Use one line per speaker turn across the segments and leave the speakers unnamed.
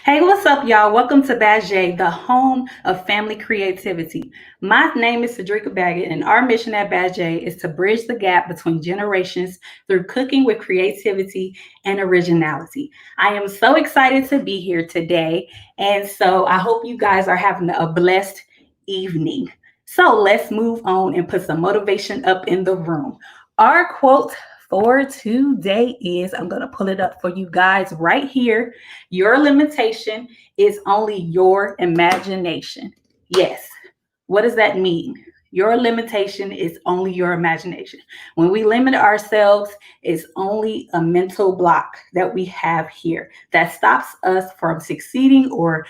Hey, what's up, y'all? Welcome to Baget, the home of family creativity. My name is Cedrica Baggett, and our mission at Baget is to bridge the gap between generations through cooking with creativity and originality. I am so excited to be here today, and so I hope you guys are having a blessed evening. So let's move on and put some motivation up in the room. Our quote for today is I'm going to pull it up for you guys right here. Your limitation is only your imagination. Yes. What does that mean? Your limitation is only your imagination. When we limit ourselves, it's only a mental block that we have here that stops us from succeeding or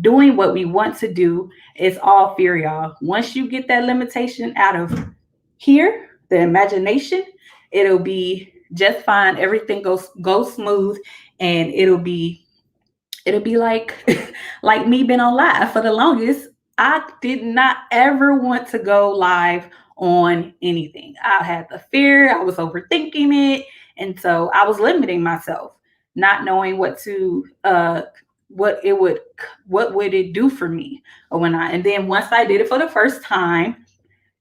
doing what we want to do. It's all fear, y'all. Once you get that limitation out of here, the imagination, it'll be just fine. Everything goes smooth, and it'll be like like me being on live for the longest. I did not ever want to go live on anything. I had the fear, I was overthinking it, and so I was limiting myself, not knowing what it would what would it do for me when I and then once I did it for the first time,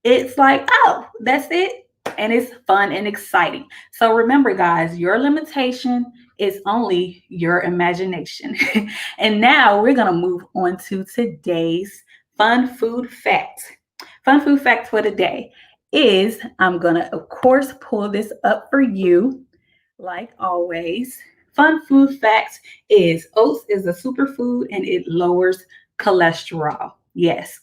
it's like, oh, that's it. And it's fun and exciting. So remember, guys, your limitation is only your imagination. And now we're going to move on to today's fun food fact. Fun food fact for the day is I'm going to, of course, pull this up for you, like always. Fun food fact is oats is a superfood and it lowers cholesterol. Yes,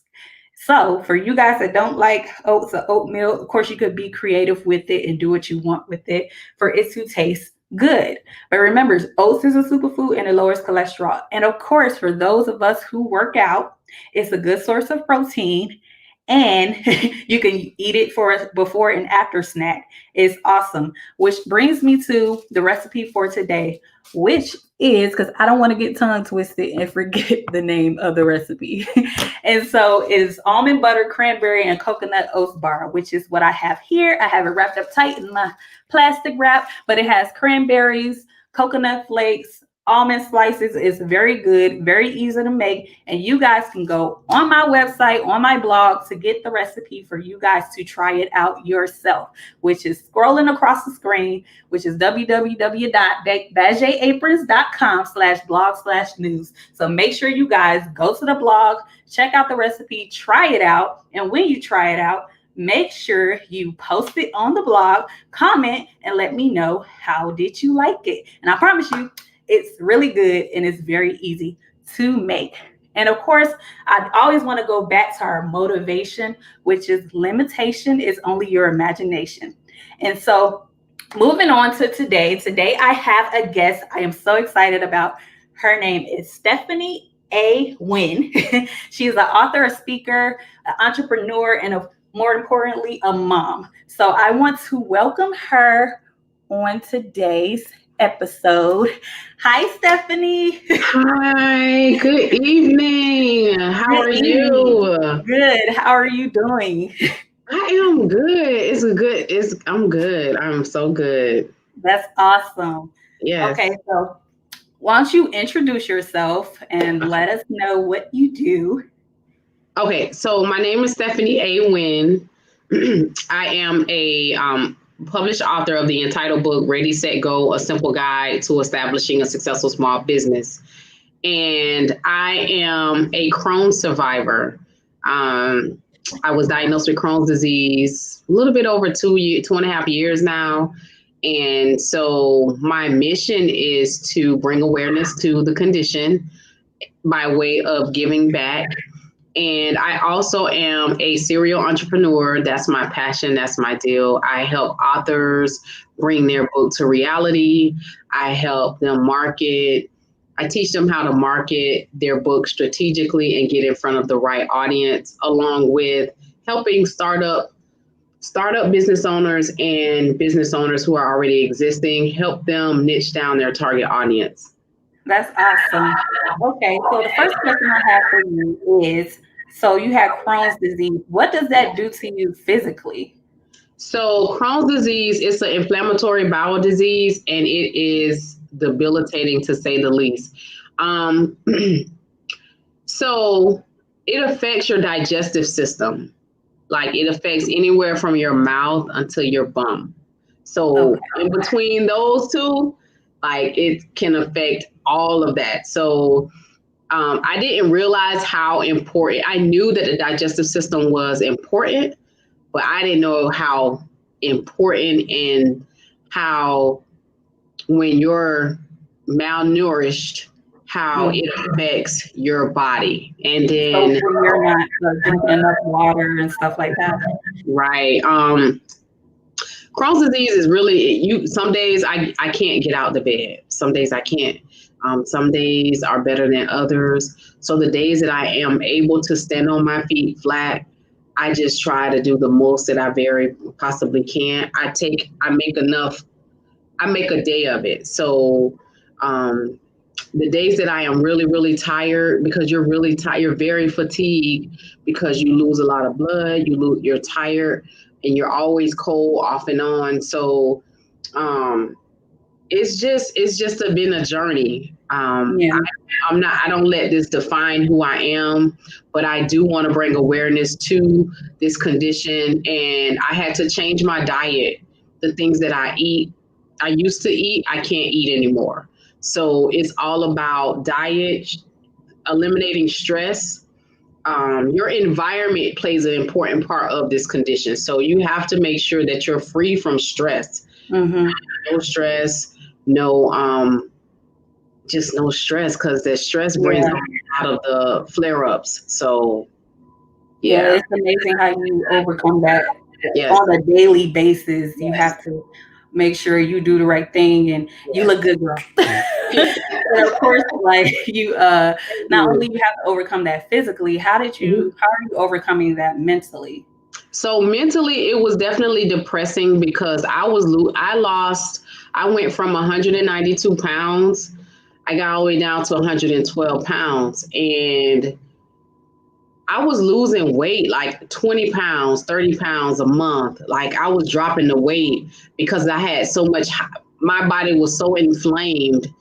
so for you guys that don't like oats or oatmeal, of course you could be creative with it and do what you want with it for it to taste good. But remember, oats is a superfood and it lowers cholesterol. And of course, for those of us who work out, it's a good source of protein and you can eat it for a before and after snack. It's awesome. Which brings me to the recipe for today, which is because I don't want to get tongue twisted and forget the name of the recipe. And so it's almond butter, cranberry, and coconut oats bar, which is what I have here. I have it wrapped up tight in my plastic wrap, but it has cranberries, coconut flakes, almond slices. Is very good, very easy to make. And you guys can go on my website, on my blog to get the recipe for you guys to try it out yourself, which is scrolling across the screen, which is www.bageaprons.com/blog/news. So make sure you guys go to the blog, check out the recipe, try it out. And when you try it out, make sure you post it on the blog, comment, and let me know how did you like it. And I promise you, it's really good and it's very easy to make. And of course, I always want to go back to our motivation, which is limitation is only your imagination. And so moving on to today. Today I have a guest I am so excited about. Her name is Stephanie A. Wynn. She's an author, a speaker, an entrepreneur, and more importantly, a mom. So I want to welcome her on today's episode. Hi, Stephanie.
Hi, good evening. How
Good
are
evening.
you?
Good. How are you doing?
I am good. I'm good. I'm so good.
That's awesome. Okay,
Yes.
so why don't you introduce yourself and let us know what you do?
Okay, so my name is Stephanie A. Wynn. I am a published author of the entitled book Ready, Set, Go, A Simple Guide to Establishing a Successful Small Business. And I am a Crohn survivor. Um, I was diagnosed with Crohn's disease a little bit over 2.5 years now. And so my mission is to bring awareness to the condition by way of giving back. And I also am a serial entrepreneur. That's my passion. That's my deal. I help authors bring their book to reality. I help them market. I teach them how to market their book strategically and get in front of the right audience, along with helping startup business owners and business owners who are already existing, help them niche down their target audience.
That's awesome. Okay, so the first question I have for you is, so you have Crohn's disease. What does that do to you physically?
So Crohn's disease is an inflammatory bowel disease, and it is debilitating to say the least. Um, so it affects your digestive system. Like it affects anywhere from your mouth until your bum. So
Okay.
in between those two, like it can affect all of that. So I didn't realize how important. I knew that the digestive system was important, but I didn't know how important and how when you're malnourished, how
Mm.
it affects your body. And
So
then,
when you're not drinking enough water and stuff like that.
right, Crohn's disease is really you. Some days I can't get out the bed. Some days I can't. Some days are better than others. So the days that I am able to stand on my feet flat, I just try to do the most that I very possibly can. I make enough. I make a day of it. So um, the days that I am really, really tired, because you're really tired, you're very fatigued because you lose a lot of blood, you're tired, and you're always cold off and on. So um, been a journey.
Yeah.
I don't let this define who I am, but I do want to bring awareness to this condition. And I had to change my diet. The things that I used to eat, I can't eat anymore. So it's all about diet, eliminating stress. Your environment plays an important part of this condition. So you have to make sure that you're free from stress.
Mm-hmm.
No stress, no just no stress, because the stress brings
Yeah.
on a lot of the flare ups. So
Yeah.
yeah,
It's amazing how you overcome that
yes,
on a daily basis. You
yes,
have to make sure you do the right thing, and you
yes.
look good, girl. And of course, like you, not only you have to overcome that physically,
Mhm.
how are you overcoming that mentally?
So mentally, it was definitely depressing because I lost. I went from 192 pounds. I got all the way down to 112 pounds, and I was losing weight like 20 pounds, 30 pounds a month. Like I was dropping the weight because I had so much, my body was so inflamed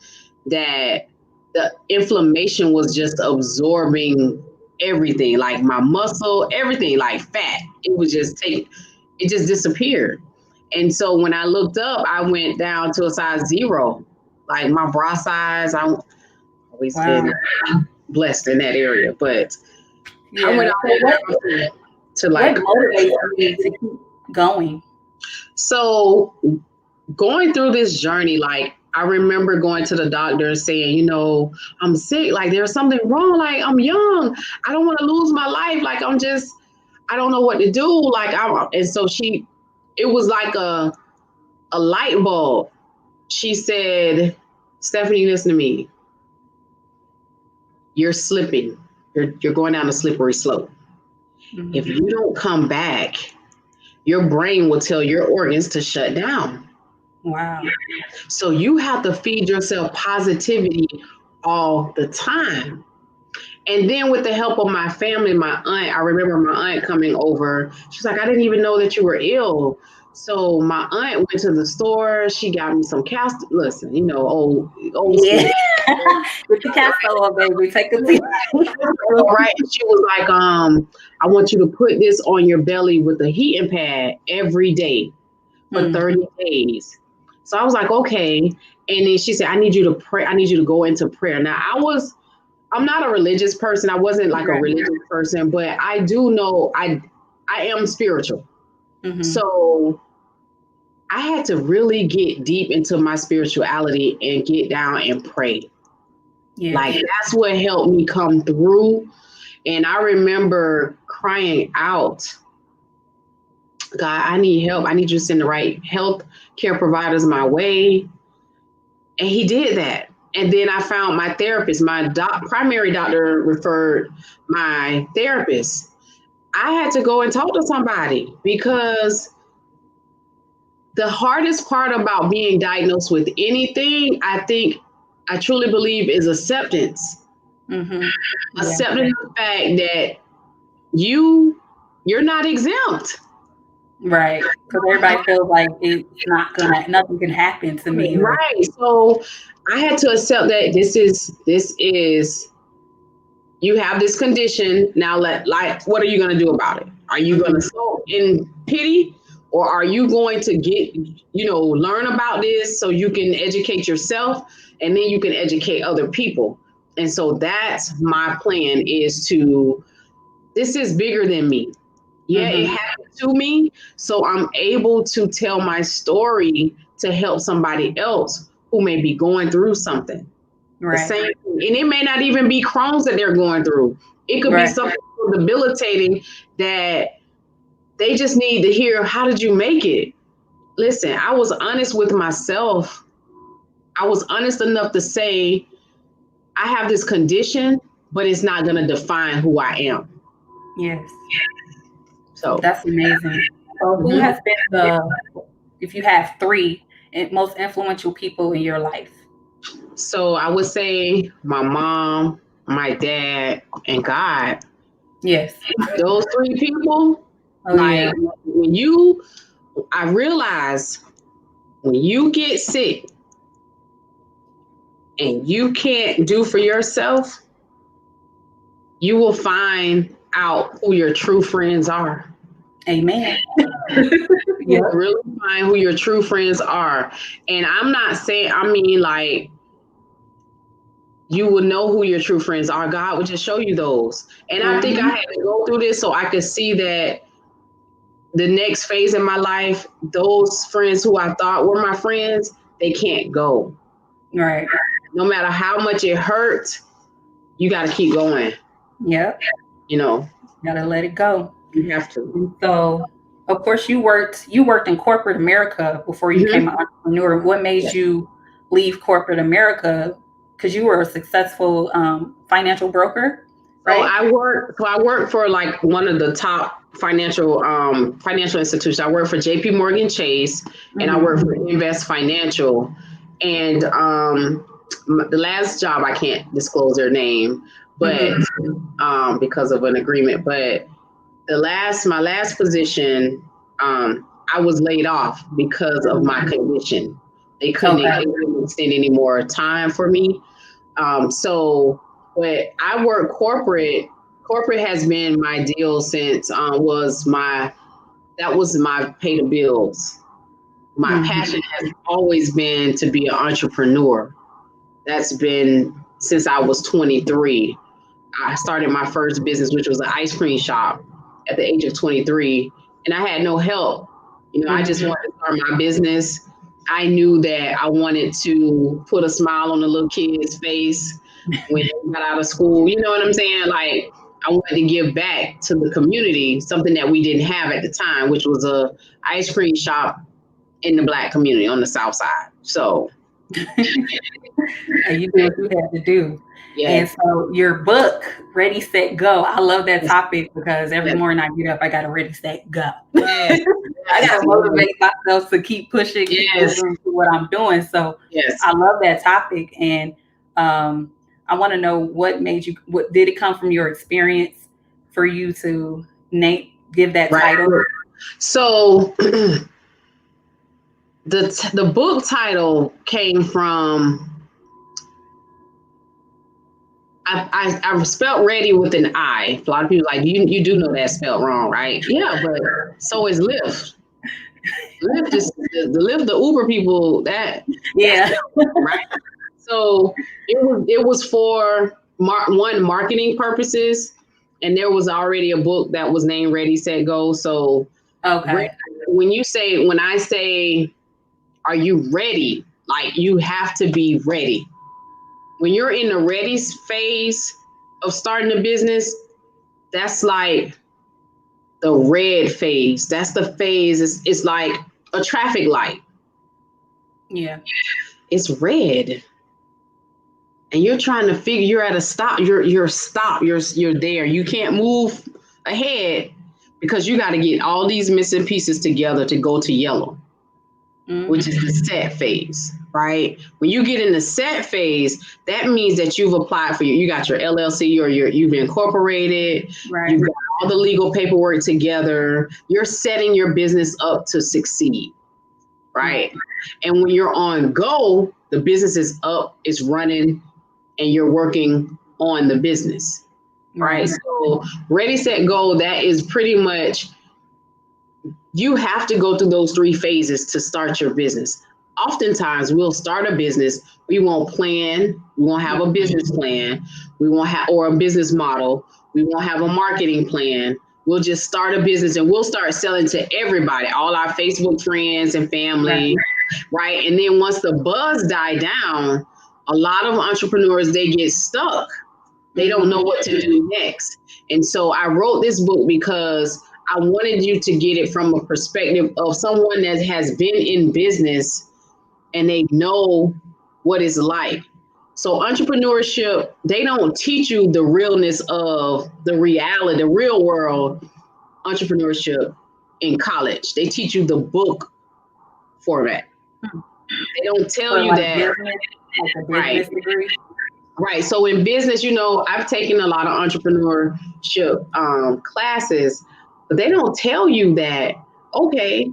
that the inflammation was just absorbing everything, like my muscle, everything, like fat. It just disappeared. And so when I looked up, I went down to a size zero. Like my bra size, I've always
Wow.
been blessed in that area, but I went
Yeah.
all
So
the way down to
what
like,
motivates you to keep going?
so going through this journey, like I remember going to the doctor and saying, I'm sick, like there's something wrong, like I'm young, I don't want to lose my life, like I don't know what to do, and so it was like a light bulb. She said, Stephanie, listen to me, you're slipping, you're going down a slippery slope. If
Mhm.
you don't come back, your brain will tell your organs to shut down.
Wow.
So you have to feed yourself positivity all the time. And then with the help of my family, my aunt, I remember my aunt coming over. She's like, I didn't even know that you were ill. So my aunt went to the store. She got me some castor. Listen, old
Yeah.
school.
With the castor oil, baby. Take a seat.
Right. And she was like, I want you to put this on your belly with a heating pad every day for
Mm.
30 days. So I was like, okay. And then she said, I need you to pray. I need you to go into prayer. Now I'm not a religious person. I wasn't like a
Right.
religious person, but I do know I am spiritual.
Mm-hmm.
So I had to really get deep into my spirituality and get down and pray. Like
Yes.
that's what helped me come through. And I remember crying out, God, I need help. I need you to send the right health care providers my way. And he did that. And then I found my therapist. My primary doctor referred my therapist. I had to go and talk to somebody because the hardest part about being diagnosed with anything, I truly believe, is acceptance.
Mm-hmm. Yeah.
Accepting the fact that you're not exempt.
Right. Because everybody feels like it's not gonna, nothing can happen to me, or
Right. So I had to accept that this is you have this condition. Now what are you gonna do about it? Are you gonna
Mhm.
soak in pity, or are you going to learn about this so you can educate yourself and then you can educate other people? And so that's my plan, is to, this is bigger than me. Yeah, it
Mhm.
happened to me. So I'm able to tell my story to help somebody else who may be going through something. The
Right.
same thing. And it may not even be Crohn's that they're going through. It could be
Right.
something so debilitating that they just need to hear, how did you make it? Listen, I was honest with myself. I was honest enough to say, I have this condition, but it's not going to define who I am.
Yes.
So,
That's amazing. So who
mhm.
has been if you have three most influential people in your life?
So I would say my mom, my dad, and God.
Yes.
Those three people,
Oh
like,
yeah.
I realize when you get sick and you can't do for yourself, you will find out who your true friends are.
Amen.
You will
Yep.
really find who your true friends are. And I'm not saying, I mean, like, you will know who your true friends are. God will just show you those. And I think I
Mhm.
had to go through this so I could see that the next phase in my life, those friends who I thought were my friends, they can't go.
Right.
No matter how much it hurts, you got to keep going.
Yep.
You know,
Gotta let it go.
you have to.
And so, of course, you worked in corporate America before you became
Mm-hmm.
an entrepreneur. What made you leave corporate America? Because you were a successful financial broker,
So
right?
I work for like one of the top financial institutions. I work for JP Morgan Chase, and I
Hmm.
work for Invest Financial. And the last job, I can't disclose their name, but
Hmm.
because of an agreement. But my last position, I was laid off because of my condition. They
Okay.
couldn't extend any more time for me. But I work corporate. Corporate has been my deal since that was my pay the bills. My
Hmm.
passion has always been to be an entrepreneur. That's been since I was 23. I started my first business, which was an ice cream shop at the age of 23, and I had no help. I just
Hmm.
wanted to start my business. I knew that I wanted to put a smile on the little kid's face when he got out of school. You know what I'm saying? Like, I wanted to give back to the community, something that we didn't have at the time, which was a ice cream shop in the Black community on the South Side. So,
And you did what you had to do.
yes,
And so your book, Ready, Set, Go. I love that
yes,
topic because every
yes,
morning I get up, I got to ready, set, go.
yes,
I got
yes,
to motivate myself to keep pushing, keep
yes,
moving to what I'm doing. So
yes.
I love that topic. And I want to know what did it come from your experience for you to give that
Right.
title?
So the book title came from, I spelled ready with an I. A lot of people like, you do know that's spelled wrong, right? Yeah, but so is Lyft. Lyft is the Lyft, the Uber people, that's
Yeah.
spelled wrong, right? So it was for marketing purposes, and there was already a book that was named Ready Set Go. So re-
Okay.
when I say, are you ready? Like, you have to be ready. When you're in the ready phase of starting a business, that's like the red phase. That's the phase. It's like a traffic light.
Yeah.
It's red, and you're trying to figure. You're at a stop. You're stopped. You're there. You can't move ahead because you got to get all these missing pieces together to go to yellow, which is
Hmm.
the set phase, right? When you get in the set phase, that means that you've applied for you got your LLC, or you've incorporated,
Right.
you've got all the legal paperwork together. You're setting your business up to succeed, right? And when you're on go, the business is up, it's running, and you're working on the business, right? So ready, set, go, that is pretty much, you have to go through those 3 phases to start your business. Oftentimes we'll start a business, we won't plan, we won't have a business plan, we won't have, or a business model, we won't have a marketing plan. We'll just start a business and we'll start selling to everybody, all our Facebook friends and family, right? And then once the buzz die down, a lot of entrepreneurs, they get stuck. They don't know what to do next. And so I wrote this book because I wanted you to get it from a perspective of someone that has been in business and they know what it's like. So entrepreneurship, they don't teach you the realness of the reality, the real world entrepreneurship in college. They teach you the book format. They don't tell you that.
Business, like a business degree.
Right. So in business, I've taken a lot of entrepreneurship classes, but they don't tell you that, okay,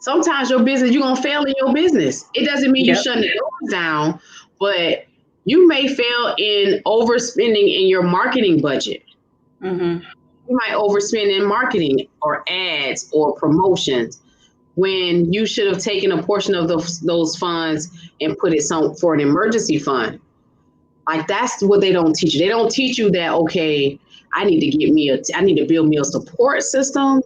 sometimes your business, you're going to fail in your business. It doesn't mean you're shutting the doors down, but you may fail in overspending in your marketing budget. You might overspend in marketing or ads or promotions when you should have taken a portion of those funds and put it for an emergency fund. Like, that's what they don't teach you. They don't teach you that, okay, I need to build me a support system.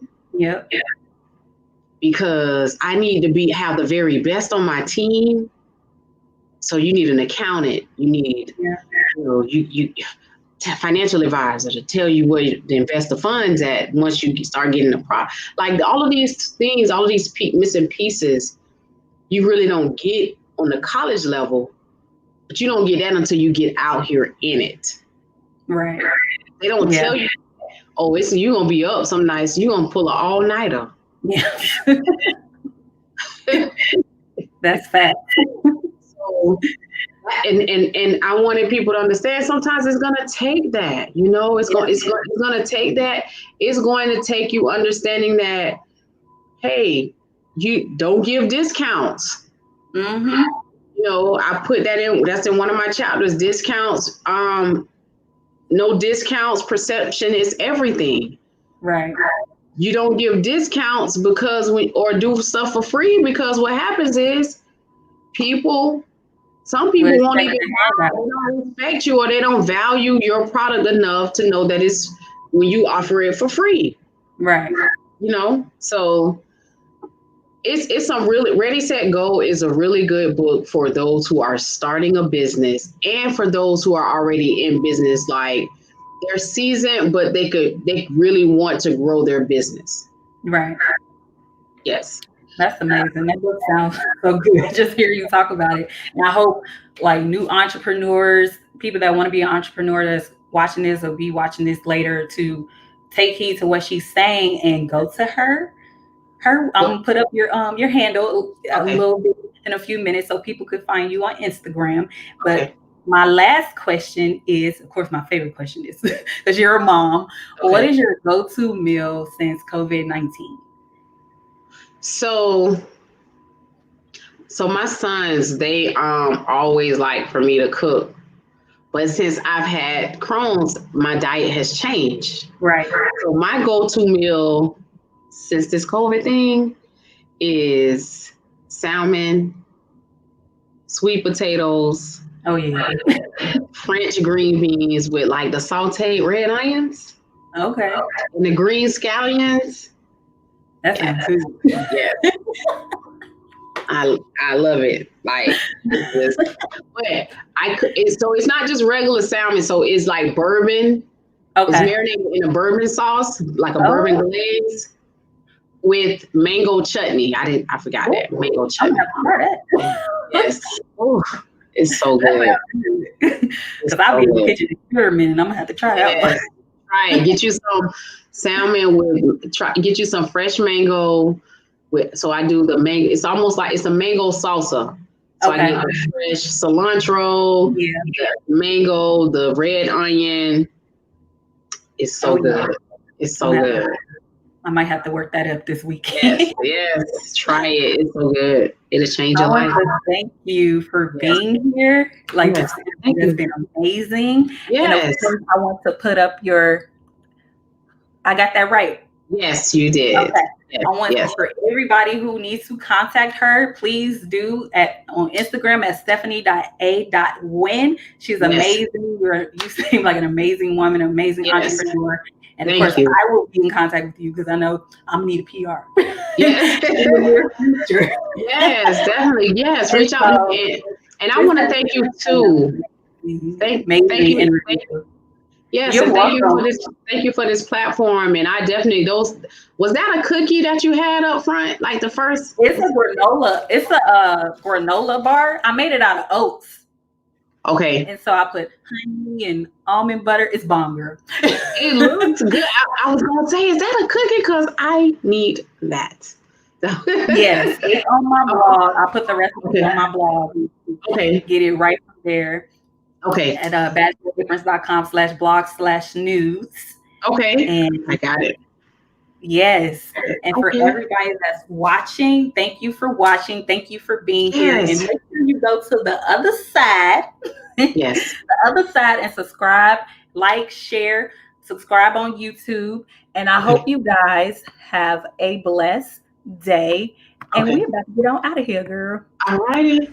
Because I need to have the very best on my team. So you need an accountant. You need, financial advisor to tell you where to invest the funds at once you start getting the profit. Like, all of these things, all of these missing pieces, you really don't get on the college level. But you don't get that until you get out here in it.
Right.
They don't tell you, oh, you're going to be up some nights. You're going to pull an all-nighter.
Yeah. That's fact.
So, and I wanted people to understand, sometimes it's going to take that, it's going to take that. It's going to take you understanding that, hey, you don't give discounts. I put that in, that's in one of my chapters, discounts. No discounts, perception is everything.
Right.
You don't give discounts or do stuff for free, because what happens is some people won't even respect you, or they don't value your product enough to know that it's when you offer it for free.
Right.
So it's some really, Ready, Set, Go is a really good book for those who are starting a business and for those who are already in business, like they're seasoned, but they really want to grow their business.
Right.
Yes.
That's amazing. That book sounds so good. Just hear you talk about it. And I hope like new entrepreneurs, people that want to be an entrepreneur that's watching this or be watching this later, to take heed to what she's saying and go to her. Put up your handle a little bit in a few minutes so people could find you on Instagram. But my last question is, of course, my favorite question is, because you're a mom, what is your go-to meal since COVID-19?
So my sons, they always like for me to cook. But since I've had Crohn's, my diet has changed.
Right.
So my go-to meal since this COVID thing is salmon, sweet potatoes.
Oh, yeah.
French green beans with like the sauteed red onions.
Okay.
And the green scallions.
That's good.
Yeah. I love it. Like, but so it's not just regular salmon. So it's like bourbon. Okay. It's marinated in a bourbon sauce, like a bourbon glaze, with mango chutney. I forgot that mango chutney. Yes. Ooh, it's so good.
Because I'll be in the kitchen experimenting, and I'm gonna have to try it out.
Right. Get you some salmon get you some fresh mango. So I do the mango. It's almost like it's a mango salsa. So I get the fresh cilantro, the mango, the red onion. It's so good. It's so good.
I might have to work that up this weekend.
Yes. Try it. It's so good. It'll change
I
your
want
life.
to thank you for
Yes.
being here. Like,
Yes.
this
Thank
has
you.
been amazing. And of
Yes.
course, I want to put up I got that right.
Yes, you did.
Okay.
Yes.
I want
Yes.
for everybody who needs to contact her, please do on Instagram at stephanie.a.win. She's
Yes.
amazing. You seem like an amazing woman, amazing
Yes.
entrepreneur. And of
Thank
course,
you.
I will be in contact with you because I know I'm gonna need a PR
Yes.
in the near future.
Yes, definitely. Yes.
And
Reach out.
so
And I
this
want to
has
thank you
been
too.
an
Thank
amazing
you.
interview.
Yes,
You're
and
welcome.
thank you for this platform. And I definitely was that a cookie that you had up front? Like the first
It's a granola. It's a granola bar. I made it out of oats.
Okay.
And so I put honey and almond butter. It's bomb, girl.
It looks good. I was gonna say, is that a cookie? Because I need that.
Yes, it's on my blog. I put the recipe
Okay.
on my blog.
Okay.
Get it right from there
Okay.
at badgedifference.com/blog/news.
Okay.
And
I got it.
yes. And for
Okay.
everybody that's watching, thank you for watching. Thank you for being here. And
Yes.
make sure you go to the other side.
Yes.
The other side and subscribe, like, share, subscribe on YouTube. And I hope you guys have a blessed day. And
Okay.
we're about to get on out of here, girl.
All righty.